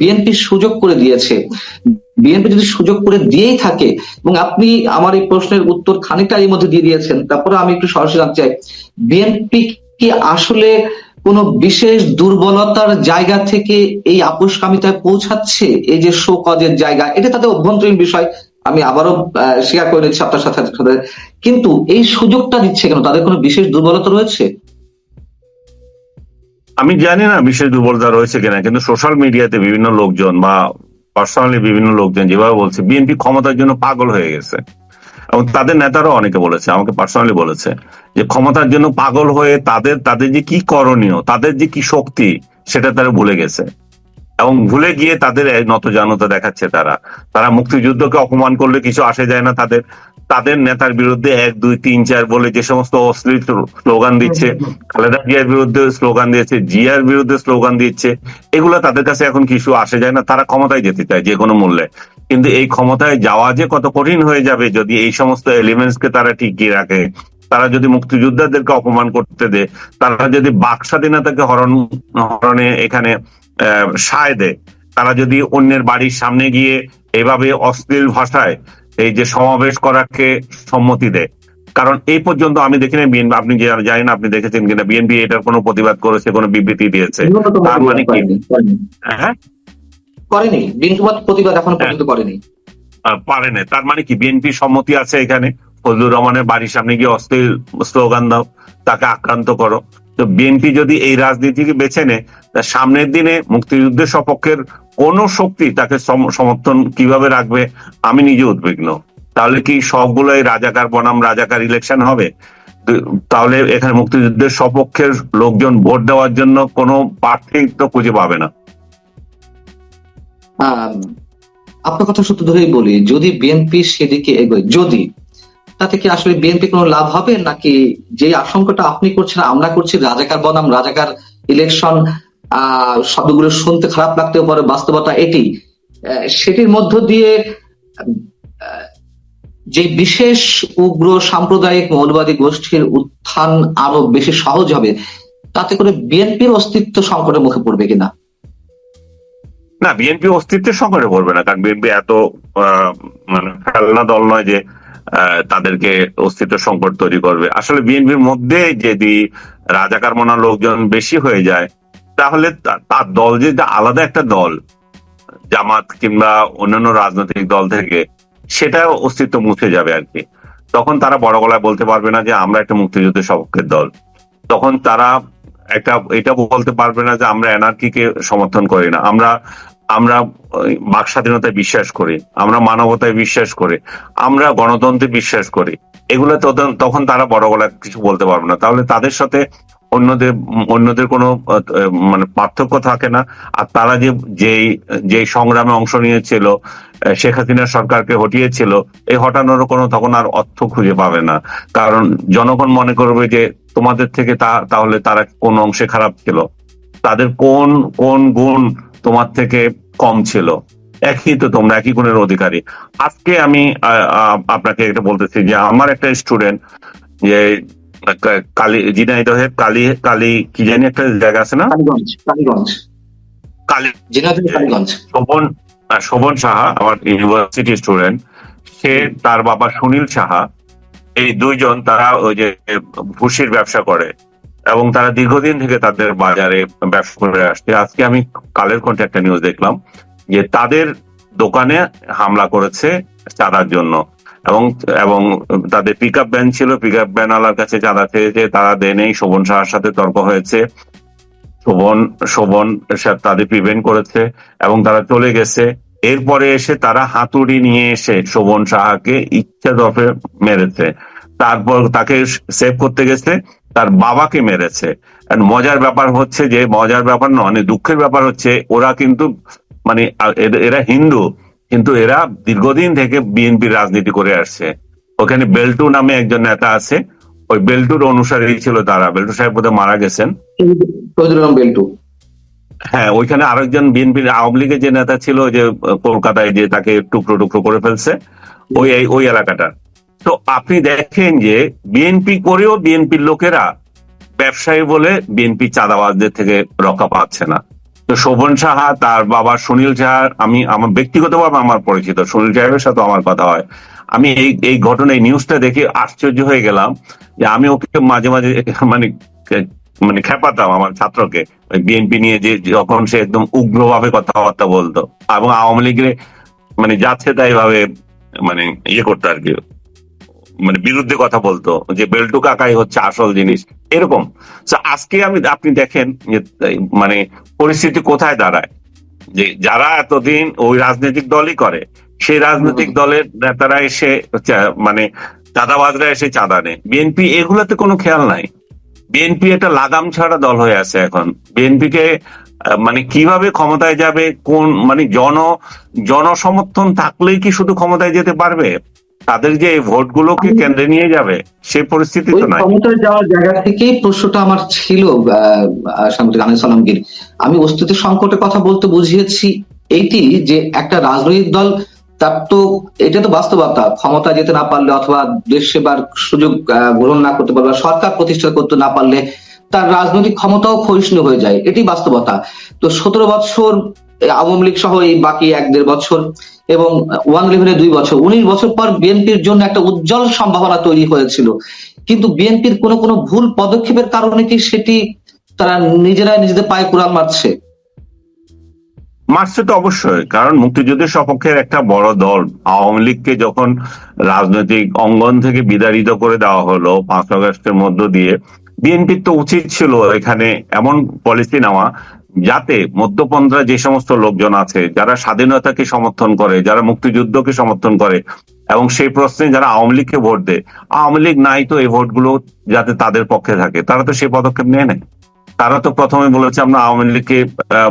BNP সুযোগ করে দিয়েছে। বিএনপি যদি সুযোগ করে দিয়েই থাকে, এবং আপনি আমার এই প্রশ্নের উত্তর খানিকটা এর মধ্যে দিয়ে দিয়েছেন, তারপরে আমি একটু সরাসরি জানতে চাই, বিএনপি কি আসলে কোন বিশেষ দুর্বলতার জায়গা থেকে এই আপোষকামিতায় পৌঁছাচ্ছে? এই যে শো কজের জায়গা, এটা তাদের অভ্যন্তরীণ বিষয়, আমি আবারও স্বীকার করে নিচ্ছি আপনার সাথে সাথে। কিন্তু এই সুযোগটা দিচ্ছে কেন? তাদের কোনো বিশেষ দুর্বলতা রয়েছে? আমি জানি না বিশেষ দুর্বলতা রয়েছে কিনা, কিন্তু সোশ্যাল মিডিয়াতে বিভিন্ন লোকজন বা পার্সোনালি বিভিন্ন লোকজন যেভাবে বলছে বিএনপি ক্ষমতার জন্য পাগল হয়ে গেছে, এবং তাদের নেতারাও অনেকে বলেছে, আমাকে পার্সোনালি বলেছে যে ক্ষমতার জন্য পাগল হয়ে তাদের তাদের যে কি করণীয়, তাদের যে কি শক্তি, সেটা তারা ভুলে গেছে। এবং ভুলে গিয়ে তাদের নতজানতা দেখাচ্ছে। তারা তারা মুক্তিযুদ্ধকে অপমান করলে কিছু আসে যায় না তাদের। তাদের নেতার বিরুদ্ধে 1, 2, 3, 4 বলে যে সমস্ত অশ্লীল স্লোগান দিচ্ছে, খালেদা জিয়ার বিরুদ্ধে স্লোগান দিয়েছে, জিয়ার বিরুদ্ধে স্লোগান দিচ্ছে, এগুলো তাদের কাছে এখন কিছু আসে যায় না। তারা ক্ষমতায় যেতে চায় যে কোনো মূল্যে। কিন্তু এই ক্ষমতায় যাওয়া যে কত কঠিন হয়ে যাবে যদি এই সমস্ত এলিমেন্টসকে তারা টিকিয়ে রাখে, তারা যদি মুক্তিযোদ্ধাদেরকে অপমান করতে দেয়, তারা যদি বাক স্বাধীনতাকে হরণে এখানে সায় দেয়, তারা যদি অন্যের বাড়ির সামনে গিয়ে এভাবে অশ্লীল ভাষায় এই যে সমাবেশ করাকে সম্মতি দেয়। কারণ এই পর্যন্ত আমি দেখিনি বিএনপি, আপনি জানেন, আপনি দেখেছেন কিনা, বিএনপি এটার কোনো প্রতিবাদ করেছে, কোনো বিবৃতি দিয়েছে? তার মানে কি? হ্যাঁ, করেনি বিএনপি, প্রতিবাদ এখন পর্যন্ত করেনি। পারে না। তার মানে কি বিএনপি সম্মতি আছে এখানে? ফজলুর রহমানের বাড়ির সামনে গিয়ে অশ্লীল স্লোগান দাও, তাকে আক্রান্ত করো। তো বিএনপি যদি এই রাজনীতিকে বেছে নেয়, তা সামনের দিনে মুক্তিযুদ্ধের সপক্ষের কোন শক্তি তাকে সমর্থন কিভাবে রাখবে, আমি নিজে উদ্বিগ্ন। তাহলে কি সবগুলোই রাজাকার বনাম রাজাকার ইলেকশন হবে? তাহলে এখানে মুক্তিযুদ্ধের সপক্ষের লোকজন ভোট দেওয়ার জন্য কোনো প্রার্থী তো খুঁজে পাবে না। আপনার কথা সত্য ধরেই বলি, যদি বিএনপি সেদিকে এগোয়, যদি, তাতে কি আসলে বিএনপি কোনো লাভ হবে, নাকি যে আশঙ্কাটা আপনি করছেন আমরা করছি, রাজাকার বনাম রাজাকার ইলেকশন, শব্দগুলো শুনতে খারাপ লাগতেও পারে, বাস্তবতা এটি, সেটির মধ্য দিয়ে যে বিশেষ উগ্র সাম্প্রদায়িক মৌলবাদী গোষ্ঠীর উত্থান আরো বেশি সহজ হবে, তাতে করে বিএনপির অস্তিত্ব সংকটের মুখে পড়বে কিনা? না, বিএনপি অস্তিত্বের সংকটে পড়বে না, কারণ বিএনপি এত মানে খেলনা দল নয় যে তাদেরকে অস্তিত্ব সংকট তৈরি করবে। আসলে বিএনপির মধ্যে যদি রাজাকার মনা লোকজন বেশি হয়ে যায়, তাহলে তার দল যে আলাদা একটা দল, জামাত কিংবা অন্যান্য রাজনৈতিক দল থেকে, সেটা অস্তিত্ব মুছে যাবে আর কি। তখন তারা বড় গলায় বলতে পারবে না যে আমরা একটা মুক্তিযুদ্ধের সপক্ষের দল। তখন তারা এটা বলতে পারবে না যে আমরা এনআরকিকে সমর্থন করি না, আমরা আমরা বাক স্বাধীনতায় বিশ্বাস করি, আমরা মানবতায় বিশ্বাস করি, আমরা গণতন্ত্রে বিশ্বাস করি। এগুলো তখন তারা বড় গলায় কিছু বলতে পারবে না। তাহলে তাদের সাথে অন্যদের অন্যদের কোনো মানে পার্থক্য থাকে না। আর তারা যে সংগ্রামে অংশ নিয়েছিল, শেখ হাসিনা সরকারকে হটিয়েছিল, এই হটানোর কোনো তখন আর অর্থ খুঁজে পাবে না। কারণ জনগণ মনে করবে যে তোমাদের থেকে তাহলে তারা কোন অংশে খারাপ ছিল, তাদের কোন কোন গুণ তোমার থেকে কম ছিল? একই তো, তোমরা একই গুণের অধিকারী। আজকে আমি আপনাকে এটা বলতেছি যে আমার একটা স্টুডেন্ট, যে ঝিনাইদহের কালী কি জানি একটা জায়গা আছে না, শোভন সাহা, আমার ইউনিভার্সিটি স্টুডেন্ট, সে, তার বাবা সুনীল সাহা, এই দুইজন তারা ওই যে ভুসির ব্যবসা করে, এবং তারা দীর্ঘদিন থেকে তাদের বাজারে ব্যবসা করে আসছে। আজকে আমি কালের কণ্ঠে একটা নিউজ দেখলাম যে তাদের দোকানে হামলা করেছে চাঁদার জন্য, এবং এবং তাদের পিক আপ ভ্যান ছিল, পিক আপ ভ্যান আলার কাছে চাঁদা চেয়েছে, তারা দেনেই। শোভন সাহার সাথে তর্ক হয়েছে, শোভন তাদের প্রিভেন্ট করেছে এবং তারা চলে গেছে। এরপরে এসে তারা হাতুড়ি নিয়ে এসে শোভন সাহাকে ইচ্ছা দফে মেরেছে। তারপর তাকে সেভ করতে গেছে, তার বাবাকে মেরেছে। মজার ব্যাপার হচ্ছে যে, মজার ব্যাপার নয়, অনেক দুঃখের ব্যাপার হচ্ছে, ওরা কিন্তু মানে এরা হিন্দু, কিন্তু এরা দীর্ঘদিন থেকে বিএনপির রাজনীতি করে আসছে। ওখানে বেল্টু নামে একজন নেতা আছে, ওই বেল্টুর অনুসারী ছিল তারা। বেল্টু সাহেব বোধহয় মারা গেছেন। বেল্টু, হ্যাঁ, ওইখানে আরেকজন বিএনপির আওয়ামী লীগের যে নেতা ছিল, যে কলকাতায় যে তাকে টুকরো টুকরো করে ফেলছে, ওই এলাকাটা। তো আপনি দেখেন যে বিএনপি করেও বিএনপির লোকেরা ব্যবসায়ী বলে বিএনপি চাঁদাবাজদের থেকে রক্ষা পাচ্ছে না। তো শোভন সাহা, তার বাবা সুনীল সাহা, আমি আমার ব্যক্তিগতভাবে আমার পরিচিত, সুনীল সাহেবের সাথে আমার কথা হয়। আমি এই এই ঘটনা, এই নিউজটা দেখে আশ্চর্য হয়ে গেলাম যে আমি ওকে মাঝে মাঝে মানে মানে খেপাতাম আমার ছাত্রকে, বিএনপি নিয়ে, যে যখন সে একদম উগ্রভাবে কথাবার্তা বলতো এবং আওয়ামী লীগের মানে যাচ্ছে তাই ভাবে মানে ইয়ে করতো আর কি, মানে বিরুদ্ধে কথা বলতো, যে বেল্টু কাকাই হচ্ছে আসল জিনিস, এরকম। তো আজকে আপনি দেখেন যে মানে পরিস্থিতি কোথায় দাঁড়ায়, যে যারা এতদিন ওই রাজনৈতিক দলই করে, সেই রাজনৈতিক দলের নেতারা এসে মানে চাঁদাবাজরা এসে চাঁদা নেয়। বিএনপি এগুলোতে কোনো খেয়াল নাই। বিএনপি একটা লাগাম ছাড়া দল হয়ে আছে এখন। বিএনপি কে মানে কিভাবে ক্ষমতায় যাবে, কোন মানে জনসমর্থন থাকলেই কি শুধু ক্ষমতায় যেতে পারবে? তাদের যে এই ভোটগুলোকে কেন্দ্রে নিয়ে যাবে, সেই পরিস্থিতি ওই তো নাই। ক্ষমতায় যাওয়ার জায়গা থেকেই প্রশ্নটা আমার ছিল সাংবাদিক আনিস আলমগীর। আমি অস্তিত্ব সংকটের কথা বলতে বুঝিয়েছি এইটি, যে একটা রাজনৈতিক দল, তার তো এটা তো বাস্তবতা, ক্ষমতা যেতে না পারলে অথবা দেশ সেবার সুযোগ গ্রহণ না করতে পারলে, সরকার প্রতিষ্ঠা করতে না পারলে তার রাজনৈতিক ক্ষমতাও ক্ষয়িষ্ণু হয়ে যায়, এটি বাস্তবতা। তো 17 বছর আওয়ামী লীগ সহ এই বাকি 1-1.5 বছর এবং 2 বছর, 19 বছর পর বিএনপির জন্য একটা উজ্জ্বল সম্ভাবনা তৈরি হয়েছিল। কিন্তু বিএনপির কোনো ভুল পদক্ষেপের কারণে কি সেটি তারা নিজেরাই নিজেদের পায়ে কুড়াল মারছে? মারছে তো অবশ্যই, কারণ মুক্তিযুদ্ধের সপক্ষের একটা বড় দল আওয়ামী লীগকে যখন রাজনৈতিক অঙ্গন থেকে বিতাড়িত করে দেওয়া হলো 5 আগস্টের মধ্য দিয়ে, বিএনপির তো উচিত ছিল এখানে এমন পলিসি নেওয়া যাতে মধ্যপন্থা যে সমস্ত লোকজন আছে, যারা স্বাধীনতাকে সমর্থন করে, যারা মুক্তিযুদ্ধকে সমর্থন করে এবং সেই প্রশ্নে যারা আওয়ামী লীগকে ভোট দেয়, আওয়ামী লীগ নাই তো এই ভোটগুলো যাতে তাদের পক্ষে থাকে, তারা তো সেই পদক্ষেপ নিয়ে নেয়। তারা তো প্রথমে বলেছে আমরা আওয়ামী লীগকে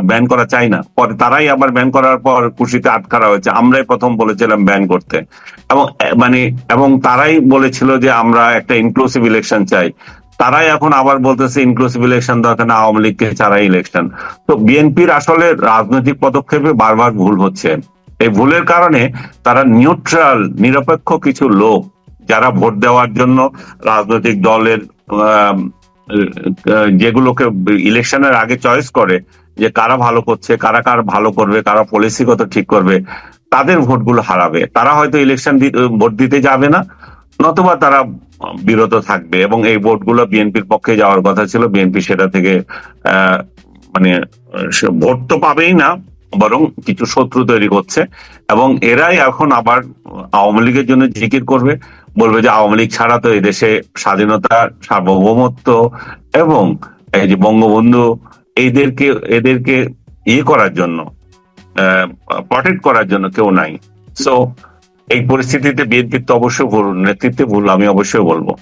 ব্যান করা চাই না, পরে তারাই আবার ব্যান করার পর খুশিতে আটকারা হয়েছে। আমরাই প্রথম বলেছিলাম ব্যান করতে, এবং মানে এবং তারাই বলেছিল যে আমরা একটা ইনক্লুসিভ ইলেকশন চাই। তারাই এখন আবার বলতেছে ইনক্লুসিভ ইলেকশন দরকার না, আওয়ামী লীগকে ছাড়াই ইলেকশন। তো বিএনপির আসলে রাজনৈতিক পদক্ষেপে বারবার ভুল হচ্ছে। এই ভুলের কারণে তারা নিউট্রাল, নিরপেক্ষ কিছু লোক যারা ভোট দেওয়ার জন্য রাজনৈতিক দলের যেগুলোকে ইলেকশনের আগে চয়েস করে, যে কারা ভালো করছে, কারা কারা ভালো করবে, কারা পলিসিগত ঠিক করবে, তাদের ভোটগুলো হারাবে। তারা হয়তো ইলেকশন ভোট দিতে যাবে না, নতুবা তারা বিরত থাকবে, এবং এই ভোটগুলো বিএনপির পক্ষে যাওয়ার কথা ছিল। বিএনপি সেটা থেকে মানে ভোট তো পাবেই না, বরং কিছু শত্রু তৈরি করছে, এবং এরাই এখন আবার আওয়ামী লীগের জন্য জিকির করবে, বলবে যে আওয়ামী লীগ ছাড়া তো এদেশে স্বাধীনতা, সার্বভৌমত্ব এবং এই যে বঙ্গবন্ধু, এদেরকে এদেরকে ইয়ে করার জন্য, প্রটেক্ট করার জন্য কেউ নাই। সো এই পরিস্থিতিতে বিএনপির তো অবশ্যই ভুল, নেতৃত্বে ভুল, আমি অবশ্যই বলবো।